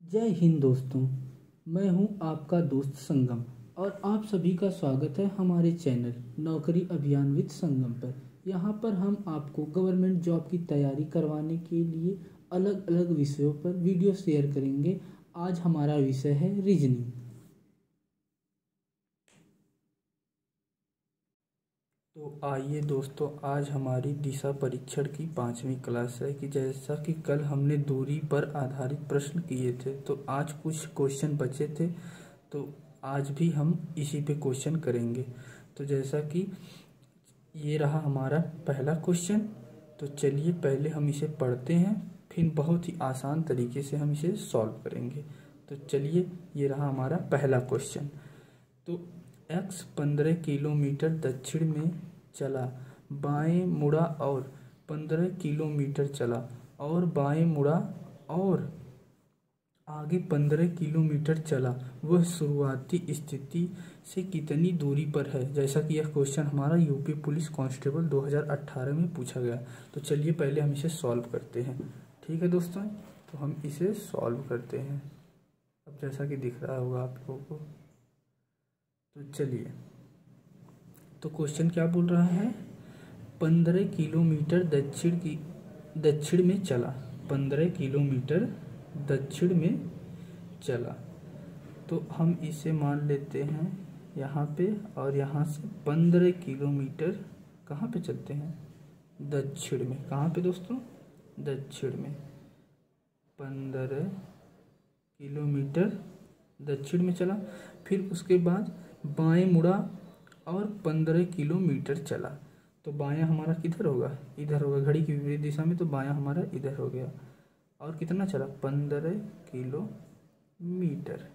जय हिंद दोस्तों। मैं हूं आपका दोस्त संगम और आप सभी का स्वागत है हमारे चैनल नौकरी अभियान विद संगम पर। यहां पर हम आपको गवर्नमेंट जॉब की तैयारी करवाने के लिए अलग अलग विषयों पर वीडियो शेयर करेंगे। आज हमारा विषय है रीजनिंग। तो आइए दोस्तों, आज हमारी दिशा परीक्षण की 5वीं क्लास है कि जैसा कि कल हमने दूरी पर आधारित प्रश्न किए थे, तो आज कुछ क्वेश्चन बचे थे, तो आज भी हम इसी पे क्वेश्चन करेंगे। तो जैसा कि ये रहा हमारा पहला क्वेश्चन, तो चलिए पहले हम इसे पढ़ते हैं, फिर बहुत ही आसान तरीके से हम इसे सॉल्व करेंगे। तो चलिए, ये रहा हमारा पहला क्वेश्चन। तो x 15 किलोमीटर दक्षिण में चला, बाएं मुड़ा और 15 किलोमीटर चला और बाएं मुड़ा और आगे 15 किलोमीटर चला, वह शुरुआती स्थिति से कितनी दूरी पर है। जैसा कि यह क्वेश्चन हमारा यूपी पुलिस कांस्टेबल 2018 में पूछा गया। तो चलिए पहले हम इसे सॉल्व करते हैं। ठीक है दोस्तों, तो हम इसे सॉल्व करते हैं। अब जैसा कि दिख रहा होगा आप लोगों को, तो चलिए, तो क्वेश्चन क्या बोल रहा है, 15 किलोमीटर दक्षिण में चला, 15 किलोमीटर दक्षिण में चला। तो हम इसे मान लेते हैं यहाँ पे, और यहाँ से 15 किलोमीटर कहाँ पे चलते हैं, दक्षिण में। कहाँ पे दोस्तों, दक्षिण में। 15 किलोमीटर दक्षिण में चला, फिर उसके बाद बाएं मुड़ा और 15 किलोमीटर चला। तो बायां हमारा किधर होगा, इधर होगा, घड़ी की विपरीत दिशा में, तो बायां हमारा इधर हो गया। और कितना चला, 15 किलोमीटर।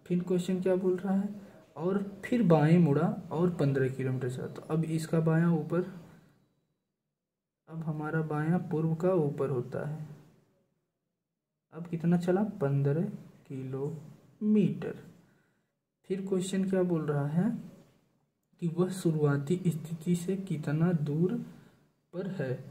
फिर क्वेश्चन क्या बोल रहा है, और फिर बाएं मुड़ा और 15 किलोमीटर चला। तो अब इसका बायां ऊपर, अब हमारा बायां पूर्व का ऊपर होता है। अब कितना चला, 15 किलोमीटर। फिर क्वेश्चन क्या बोल रहा है कि वह शुरुआती स्थिति से कितना दूर पर है।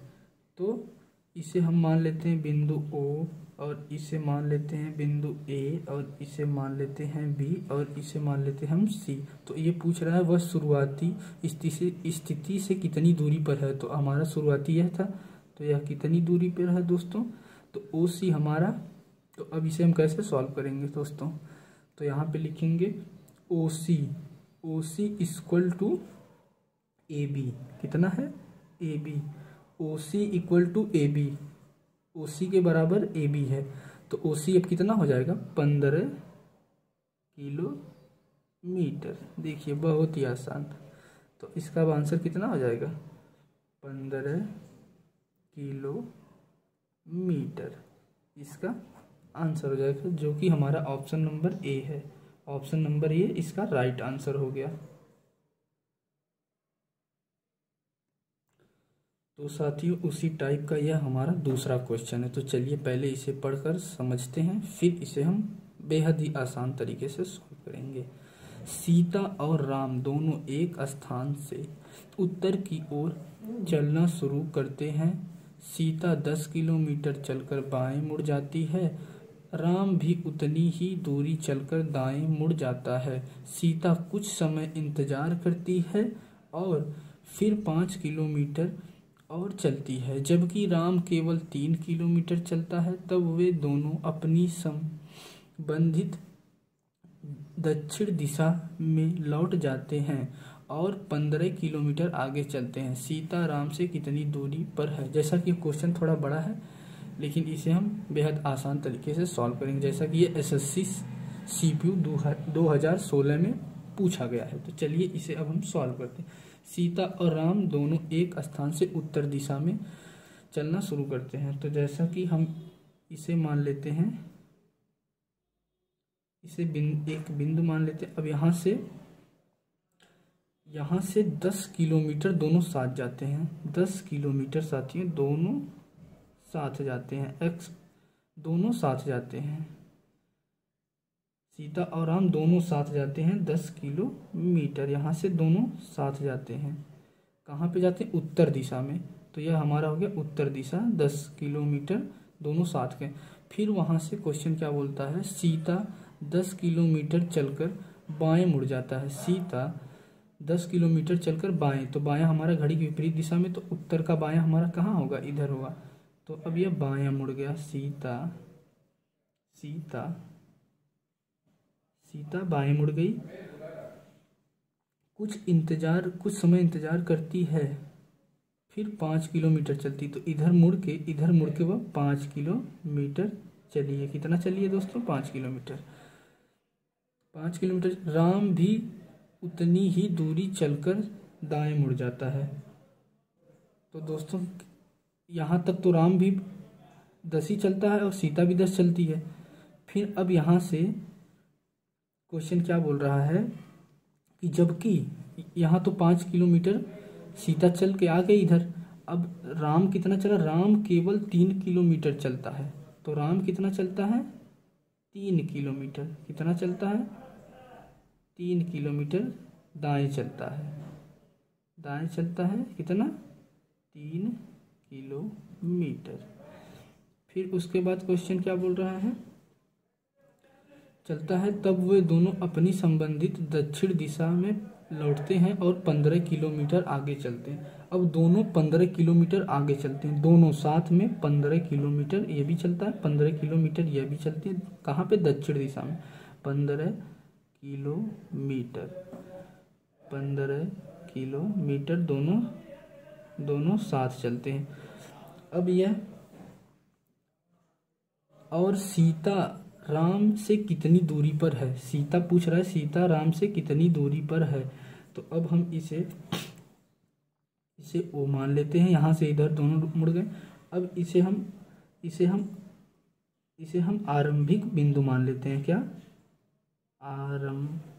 तो इसे हम मान लेते हैं बिंदु O, और इसे मान लेते हैं बिंदु A, और इसे मान लेते हैं B, और इसे मान लेते हैं हम C। तो ये पूछ रहा है वह शुरुआती स्थिति से कितनी दूरी पर है। तो हमारा शुरुआती यह था, तो यह कितनी दूरी पर है दोस्तों, तो OC हमारा। तो अब इसे हम कैसे सॉल्व करेंगे दोस्तों, तो यहाँ पे लिखेंगे OC इक्वल टू AB। कितना है, AB। OC equal to AB, OC के बराबर AB है। तो OC अब कितना हो जाएगा, 15 किलोमीटर। देखिए बहुत ही आसान। तो इसका अब आंसर कितना हो जाएगा, 15 किलोमीटर इसका आंसर हो जाएगा, जो कि हमारा ऑप्शन नंबर A है। ऑप्शन नंबर A इसका राइट आंसर हो गया। तो साथियों, उसी टाइप का यह हमारा दूसरा क्वेश्चन है। तो चलिए पहले इसे पढ़कर समझते हैं, फिर इसे हम बेहद ही आसान तरीके से सॉल्व करेंगे। सीता और राम दोनों एक स्थान से उत्तर की ओर चलना शुरू करते हैं। सीता 10 किलोमीटर चलकर बाएं मुड़ जाती है, राम भी उतनी ही दूरी चलकर दाएं मुड़ जाता है। सीता कुछ समय इंतजार करती है और फिर 5 किलोमीटर और चलती है, जबकि राम केवल 3 किलोमीटर चलता है। तब वे दोनों अपनी संबंधित दक्षिण दिशा में लौट जाते हैं और 15 किलोमीटर आगे चलते हैं। सीता राम से कितनी दूरी पर है। जैसा कि क्वेश्चन थोड़ा बड़ा है, लेकिन इसे हम बेहद आसान तरीके से सॉल्व करेंगे, जैसा कि ये SSC CPU 2016 में पूछा गया है। तो चलिए इसे अब हम सॉल्व करते हैं। सीता और राम दोनों एक स्थान से उत्तर दिशा में चलना शुरू करते हैं। तो जैसा कि हम इसे मान लेते हैं, इसे एक बिंदु मान लेते हैं। अब यहाँ से 10 किलोमीटर दोनों साथ जाते हैं। 10 किलोमीटर साथियों दोनों साथ जाते हैं, x दोनों साथ जाते हैं। सीता और राम दोनों साथ जाते हैं 10 किलोमीटर, यहाँ से दोनों साथ जाते हैं। कहाँ पे जाते हैं, उत्तर दिशा में। तो यह हमारा हो गया उत्तर दिशा, 10 किलोमीटर दोनों साथ के। फिर वहाँ से क्वेश्चन क्या बोलता है, सीता 10 किलोमीटर चलकर बाएं मुड़ जाता है। सीता 10 किलोमीटर चलकर बाएं, तो बायां हमारा घड़ी की विपरीत दिशा में, तो उत्तर का बायां हमारा कहाँ होगा, इधर होगा। तो अब यह बायां मुड़ गया, सीता बाएं मुड़ गई। कुछ समय इंतजार करती है, फिर 5 किलोमीटर चलती, तो इधर मुड़ के वह 5 किलोमीटर चली है। कितना चली है दोस्तों, 5 किलोमीटर। 5 किलोमीटर। राम भी उतनी ही दूरी चलकर दाएं मुड़ जाता है। तो दोस्तों यहाँ तक तो राम भी 10 ही चलता है और सीता भी 10 चलती है। फिर अब यहाँ से क्वेश्चन क्या बोल रहा है कि जबकि यहाँ तो 5 किलोमीटर सीता चल के आ गई इधर, अब राम कितना चला, राम केवल 3 किलोमीटर चलता है। तो राम कितना चलता है, 3 किलोमीटर। कितना चलता है, 3 किलोमीटर दाएं चलता है। कितना, 3 किलोमीटर। फिर उसके बाद क्वेश्चन क्या बोल रहा है, चलता है, तब वे दोनों अपनी संबंधित दक्षिण दिशा में लौटते हैं और 15 किलोमीटर आगे चलते हैं। अब दोनों 15 किलोमीटर आगे चलते हैं, दोनों साथ में 15 किलोमीटर ये भी चलता है, 15 किलोमीटर ये भी चलते हैं। कहाँ पे, दक्षिण दिशा में। 15 किलोमीटर दोनों साथ चलते हैं। अब यह, और सीता राम से कितनी दूरी पर है, सीता पूछ रहा है सीता राम से कितनी दूरी पर है। तो अब हम इसे ओ मान लेते हैं, यहाँ से इधर दोनों मुड़ गए। अब इसे हम आरंभिक बिंदु मान लेते हैं। क्या, आरंभिक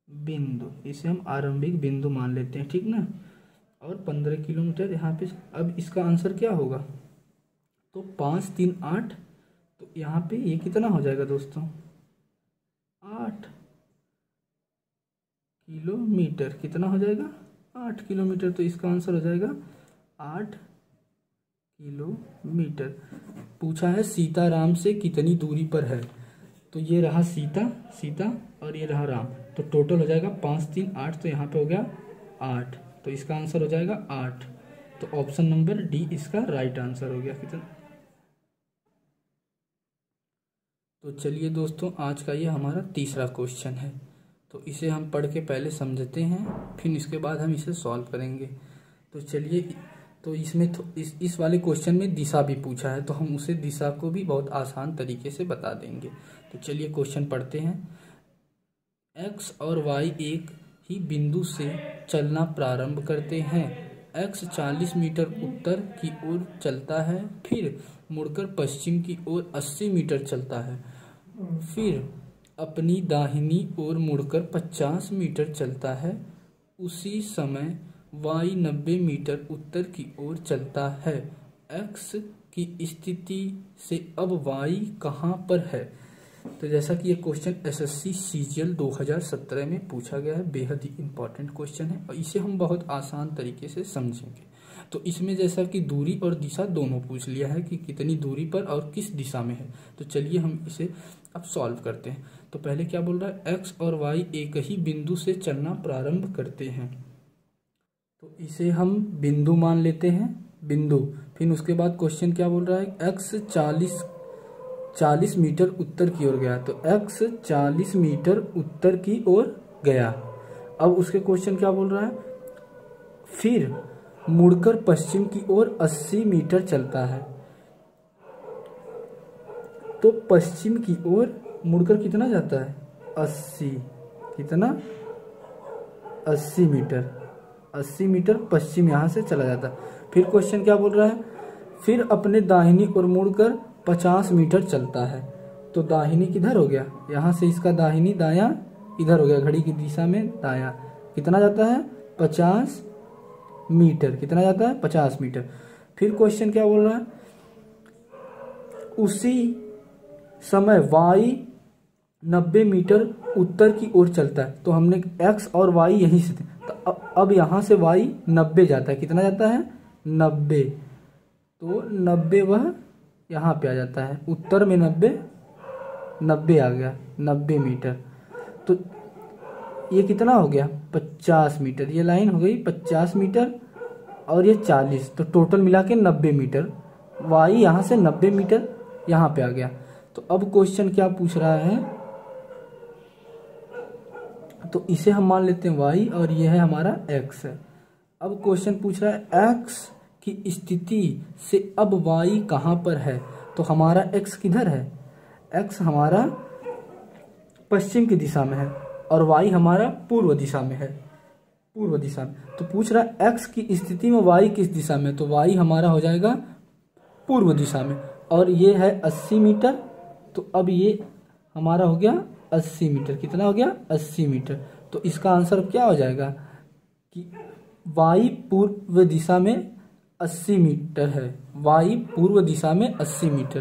बिंदु, इसे हम आरंभिक बिंदु मान लेते हैं, ठीक ना। और 15 किलोमीटर यहाँ पे। अब इसका आंसर क्या होगा, तो 5 3 8, तो यहाँ पे ये कितना हो जाएगा दोस्तों, 8 किलोमीटर। कितना हो जाएगा, 8 किलोमीटर। तो इसका आंसर हो जाएगा 8 किलोमीटर। पूछा है सीता राम से कितनी दूरी पर है, तो ये रहा सीता और ये रहा राम, तो टोटल हो जाएगा 5 3 8, तो यहाँ पे हो गया 8, तो इसका आंसर हो जाएगा 8। तो ऑप्शन नंबर डी इसका राइट आंसर हो गया। कितना, तो चलिए दोस्तों आज का ये हमारा तीसरा क्वेश्चन है, तो इसे हम पढ़ के पहले समझते हैं, फिर इसके बाद हम इसे सॉल्व करेंगे। तो चलिए, तो इसमें इस वाले क्वेश्चन में दिशा भी पूछा है, तो हम उसे दिशा को भी बहुत आसान तरीके से बता देंगे। तो चलिए क्वेश्चन पढ़ते हैं। एक्स और वाई एक ही बिंदु से चलना प्रारंभ करते हैं। एक्स 40 मीटर उत्तर की ओर चलता है, फिर मुड़कर पश्चिम की ओर 80 मीटर चलता है, फिर अपनी दाहिनी ओर मुड़कर 50 मीटर चलता है। उसी समय वाई 90 मीटर उत्तर की ओर चलता है। एक्स की स्थिति से अब वाई कहाँ पर है। तो जैसा कि ये क्वेश्चन एसएससी सीजीएल 2017 में पूछा गया है, बेहद ही इम्पोर्टेंट क्वेश्चन है और इसे हम बहुत आसान तरीके से समझेंगे। तो इसमें जैसा कि दूरी और दिशा दोनों पूछ लिया है कि कितनी दूरी पर और किस दिशा में है। तो चलिए हम इसे अब सॉल्व करते हैं। तो पहले क्या बोल रहा है, एक्स और वाई एक ही बिंदु से चलना प्रारंभ करते हैं, तो इसे हम बिंदु मान लेते हैं, बिंदु। फिर उसके बाद क्वेश्चन क्या बोल रहा है, एक्स 40 मीटर उत्तर की ओर गया, तो एक्स 40 मीटर उत्तर की ओर गया। अब उसके क्वेश्चन क्या बोल रहा है, फिर मुड़कर पश्चिम की ओर 80 मीटर चलता है, तो पश्चिम की ओर मुड़कर कितना जाता है, 80, कितना 80 मीटर, 80 मीटर पश्चिम यहाँ से चला जाता है। फिर क्वेश्चन क्या बोल रहा है, फिर अपने दाहिनी ओर मुड़कर 50 मीटर चलता है, तो दाहिनी किधर हो गया, यहाँ से इसका दाहिनी दायां इधर हो गया, घड़ी की दिशा में दायां, कितना जाता है 50 मीटर, कितना जाता है 50 मीटर। फिर क्वेश्चन क्या बोल रहा है, उसी समय वाई 90 मीटर उत्तर की ओर चलता है, तो हमने एक्स और वाई यहीं से थे, तो अब यहाँ से वाई 90 जाता है, कितना जाता है 90, तो 90 वह यहाँ पे आ जाता है, उत्तर में 90 आ गया, 90 मीटर। तो ये कितना हो गया, 50 मीटर। ये लाइन हो गई 50 मीटर और ये 40, तो टोटल मिला के 90 मीटर। वाई यहाँ से 90 मीटर यहाँ पे आ गया। तो अब क्वेश्चन क्या पूछ रहा है, तो इसे हम मान लेते हैं वाई और ये है हमारा एक्स है। अब क्वेश्चन पूछ रहा है एक्स की स्थिति से अब वाई कहाँ पर है। तो हमारा एक्स किधर है, एक्स हमारा पश्चिम की दिशा में है और वाई हमारा पूर्व दिशा में है, पूर्व दिशा में। तो पूछ रहा है एक्स की स्थिति में वाई किस दिशा में, तो वाई हमारा हो जाएगा पूर्व दिशा में और ये है 80 मीटर। तो अब ये हमारा हो गया 80 मीटर। कितना हो गया, 80 मीटर। तो इसका आंसर क्या हो जाएगा कि वाई पूर्व दिशा में 80 मीटर है, वाई पूर्व दिशा में 80 मीटर।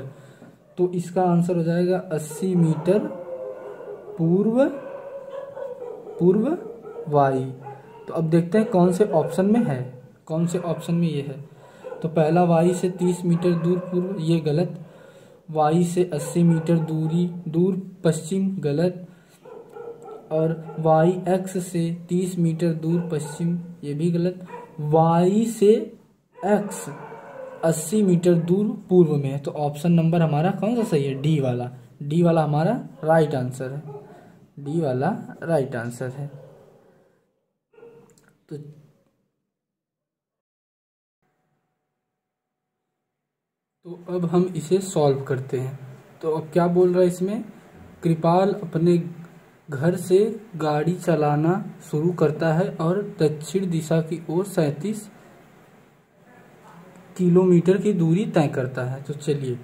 तो इसका आंसर हो जाएगा 80 मीटर पूर्व वाई। तो अब देखते हैं कौन से ऑप्शन में है, कौन से ऑप्शन में ये है। तो पहला वाई से 30 मीटर दूर पूर्व, ये गलत। वाई से 80 मीटर दूर पश्चिम, गलत। और वाई एक्स से 30 मीटर दूर पश्चिम, ये भी गलत। वाई से एक्स 80 मीटर दूर पूर्व में है। तो ऑप्शन नंबर हमारा कौन सा सही है, डी वाला। डी वाला हमारा राइट आंसर है, डी वाला राइट आंसर है। तो अब हम इसे सॉल्व करते हैं। तो अब क्या बोल रहा है इसमें, कृपाल अपने घर से गाड़ी चलाना शुरू करता है और दक्षिण दिशा की ओर 37 किलोमीटर की दूरी तय करता है। तो चलिए,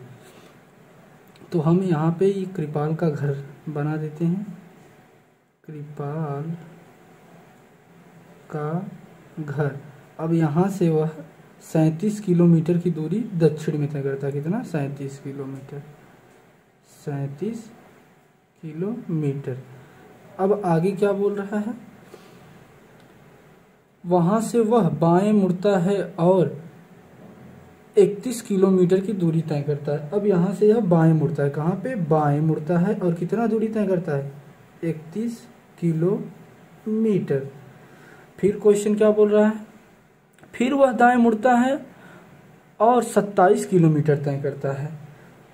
तो हम यहाँ पे ये कृपाल का घर बना देते हैं। कृपाल का घर, अब यहाँ से वह 37 किलोमीटर की दूरी दक्षिण में तय करता है। कितना, 37 किलोमीटर, 37 किलोमीटर। अब आगे क्या बोल रहा है, वहां से वह बाएं मुड़ता है और 31 किलोमीटर की दूरी तय करता है। अब यहाँ से यह बाएं मुड़ता है, कहाँ पे, बाएं मुड़ता है और कितना दूरी तय करता है, 31 किलोमीटर। फिर क्वेश्चन क्या बोल रहा है, फिर वह दाएं मुड़ता है और 27 किलोमीटर तय करता है।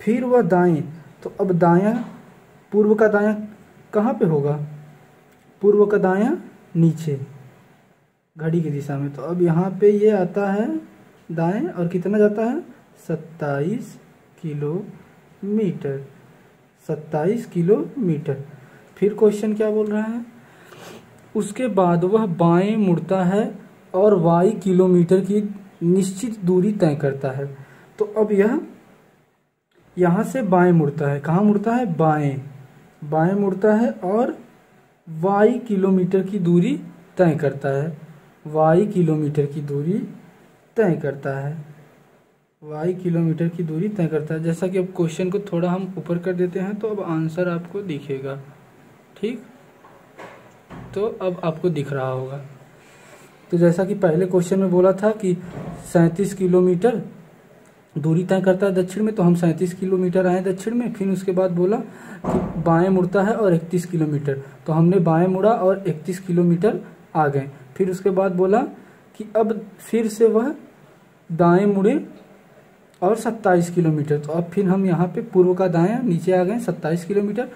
फिर वह दाएं, तो अब दायां, पूर्व का दायां कहाँ पे होगा, पूर्व का दायां नीचे घड़ी की दिशा में। तो अब यहाँ पे ये आता है दाएं और कितना जाता है, 27 किलोमीटर, 27 किलोमीटर। फिर क्वेश्चन क्या बोल रहा है, उसके बाद वह बाएं मुड़ता है और वाई किलोमीटर की निश्चित दूरी तय करता है। तो अब यह यहाँ से बाएं मुड़ता है, कहाँ मुड़ता है, बाएं मुड़ता है और वाई किलोमीटर की दूरी तय करता है, वाई किलोमीटर की दूरी तय करता है, वाई किलोमीटर की दूरी तय करता है। जैसा कि अब क्वेश्चन को थोड़ा हम ऊपर कर देते हैं तो अब आंसर आपको दिखेगा, ठीक। तो अब आपको दिख रहा होगा। तो जैसा कि पहले क्वेश्चन में बोला था कि 37 किलोमीटर दूरी तय करता है दक्षिण में, तो हम 37 किलोमीटर आए दक्षिण में। फिर उसके बाद बोला कि बाएं मुड़ता है और 31 किलोमीटर, तो हमने बाएं मुड़ा और 31 किलोमीटर आ गए। फिर उसके बाद बोला कि अब फिर से वह दाएं मुड़े और 27 किलोमीटर, तो अब फिर हम यहाँ पे पूर्व का दायां नीचे आ गए 27 किलोमीटर।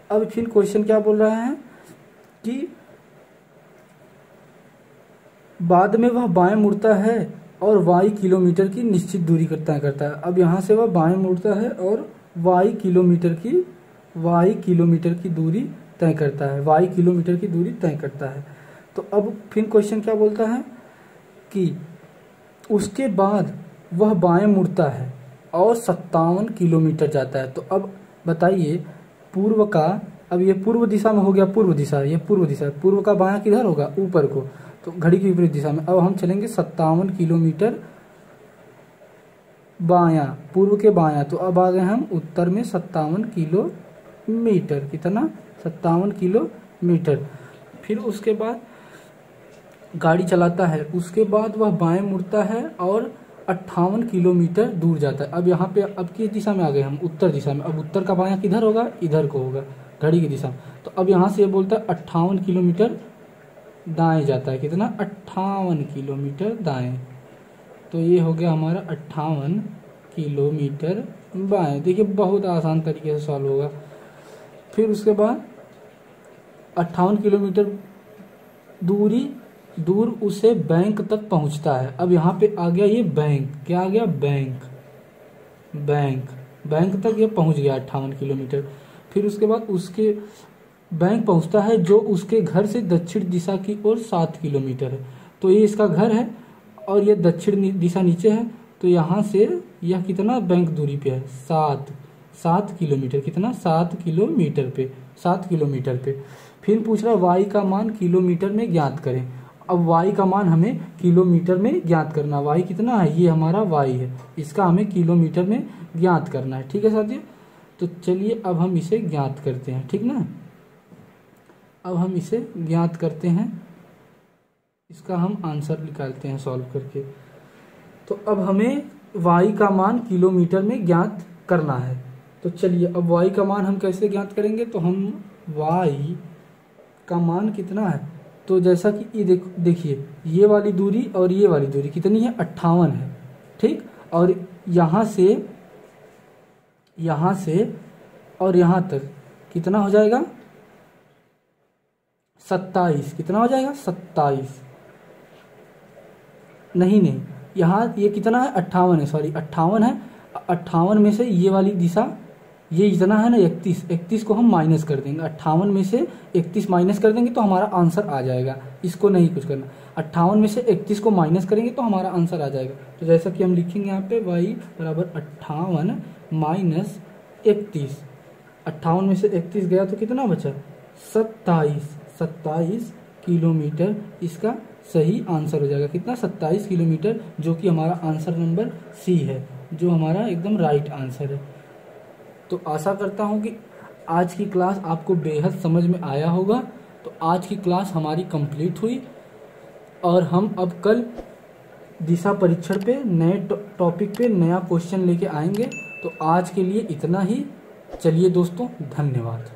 अब फिर क्वेश्चन क्या बोल रहा है कि बाद में वह बाएं मुड़ता है और वाई किलोमीटर की निश्चित दूरी तय करता है। अब यहाँ से वह बाएं मुड़ता है और वाई किलोमीटर की दूरी तय करता है, वाई किलोमीटर की दूरी तय करता है। तो अब फिर क्वेश्चन क्या बोलता है कि उसके बाद वह बाएं मुड़ता है और 57 किलोमीटर जाता है। तो अब बताइए पूर्व का, अब ये पूर्व दिशा में हो गया, पूर्व दिशा, ये पूर्व दिशा, पूर्व का बायां किधर होगा, ऊपर को, तो घड़ी की विपरीत दिशा में। अब हम चलेंगे 57 किलोमीटर बायां, पूर्व के बायां। तो अब आ गए हम उत्तर में 57 किलोमीटर, कितना, 57 किलोमीटर। फिर उसके बाद गाड़ी चलाता है, उसके बाद वह बाएं मुड़ता है और 58 किलोमीटर दूर जाता है। अब यहाँ पे अब किस दिशा में आ गए हम, उत्तर दिशा में। अब उत्तर का बायां किधर होगा, इधर को होगा, घड़ी की दिशा में। तो अब यहाँ से ये बोलता है 58 किलोमीटर दाएं जाता है। कितना, 58 किलोमीटर दाएं। तो ये हो गया हमारा 58 किलोमीटर बाएं। देखिए बहुत आसान तरीके से सॉल्व होगा। फिर उसके बाद 58 किलोमीटर दूर उसे बैंक तक पहुंचता है। अब यहाँ पे आ गया ये बैंक, क्या आ गया, बैंक तक ये पहुंच गया 58 किलोमीटर। फिर उसके बाद उसके बैंक पहुंचता है जो उसके घर से दक्षिण दिशा की ओर 7 किलोमीटर है। तो ये इसका घर है और ये दक्षिण दिशा नीचे है। तो यहाँ से यह कितना बैंक दूरी पे है, 7 किलोमीटर। कितना, 7 किलोमीटर पे। फिर पूछ रहा है वाई का मान किलोमीटर में ज्ञात करें। अब वाई का मान हमें किलोमीटर में ज्ञात करना। वाई कितना है, ये हमारा वाई है, इसका हमें किलोमीटर में ज्ञात करना है। ठीक है साथियों, तो चलिए अब हम इसे ज्ञात करते हैं। ठीक ना, अब हम इसे ज्ञात करते हैं, इसका हम आंसर निकालते हैं सॉल्व करके। तो अब हमें वाई का मान किलोमीटर में ज्ञात करना है। तो चलिए अब वाई का मान हम कैसे ज्ञात करेंगे। तो हम वाई का मान कितना है, तो जैसा कि ये देखिए ये वाली दूरी और ये वाली दूरी कितनी है, 58 है। ठीक, और यहाँ से और यहाँ तक कितना हो जाएगा, 27। कितना हो जाएगा, 27। नहीं यहाँ ये कितना है, 58 है, सॉरी 58 है। 58 में से ये वाली दिशा, ये इतना है ना 31 को हम माइनस कर देंगे। 58 में से 31 माइनस कर देंगे तो हमारा आंसर आ जाएगा। इसको नहीं कुछ करना, 58 में से 31 को माइनस करेंगे तो हमारा आंसर आ जाएगा। तो जैसा कि हम लिखेंगे यहाँ पे y बराबर 58 माइनस 31। 58 में से 31 गया तो कितना बचा, 27 किलोमीटर इसका सही आंसर हो जाएगा। कितना, 27 किलोमीटर, जो कि हमारा आंसर नंबर सी है, जो हमारा एकदम राइट आंसर है। तो आशा करता हूँ कि आज की क्लास आपको बेहद समझ में आया होगा। तो आज की क्लास हमारी कंप्लीट हुई और हम अब कल दिशा परीक्षण पे नए टॉपिक पे नया क्वेश्चन लेके आएंगे। तो आज के लिए इतना ही। चलिए दोस्तों, धन्यवाद।